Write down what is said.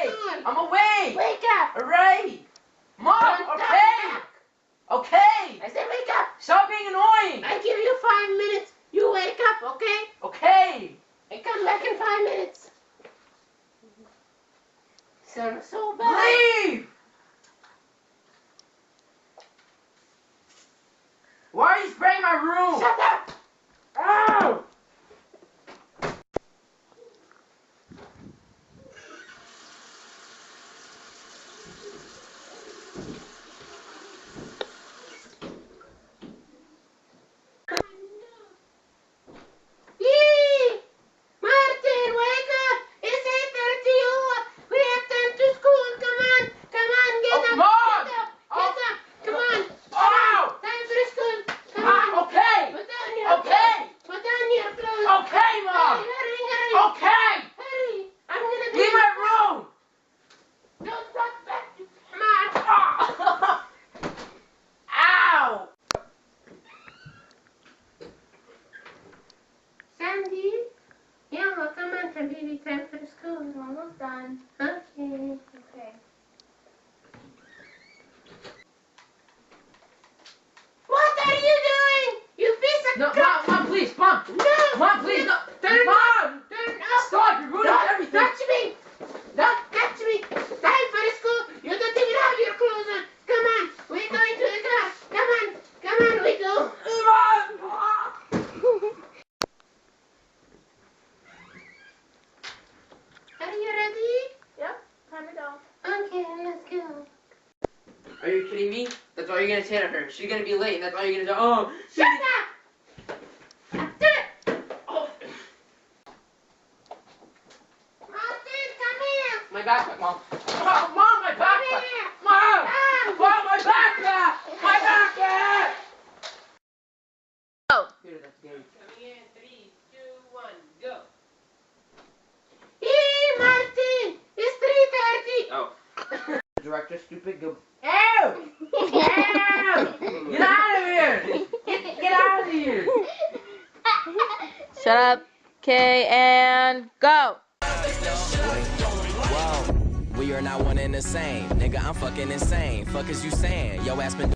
awake. doing? I'm awake. Wake up. Alright. Mom, Don't okay. talk. Okay. I said wake up. Stop being annoying. I give you 5 minutes. You wake up, okay? Okay. I come back in 5 minutes. So bad. Leave. Why are you spraying my room? Shut up. Ow. Yee! Martin, wake up! It's 8:30. We have time to school. Come on, get Oh, up, Mom! get up, Oh. get up. Come on. Ow! Time for school. Come on. Okay. Put on your Okay. Put on your clothes. Okay, Mom. Hurry. Okay. Hurry. I'm gonna be. Leave my room. Don't talk back. Come on. Ow. Sandy. Yeah, well, come on, baby. Time for school. We're almost done. Okay. Okay. What are you doing? You piece of No, crap. Mom, please, Mom. No. Mom, please, no. Turn Mom. Turn off. Stop, you're ruining Don't everything. touch me. Don't touch me. Time for school. You don't even have your clothes on. Come on. We're going to the car. Come on, we go. Are you ready? Yep. Time to go. Okay, let's go. Are you kidding me? That's all you're gonna say to her. She's gonna be late, and that's all you're gonna do. Oh, Shut up. Do it. Oh. Martin, come here. My backpack, Mom. Mom, my Come backpack. here. Mom, Ah. Mom, my backpack. My backpack. Oh. Here, that's Gary. Coming in. 3, 2, 1, go. Hey, Martin. It's 3:30. Oh. Director, stupid, go. Ow! Ow! Get out of here! Get out of here! Shut up. Okay, and go. Whoa, we are not one and the same. Nigga, I'm fucking insane. Fuck is you saying? Yo ass been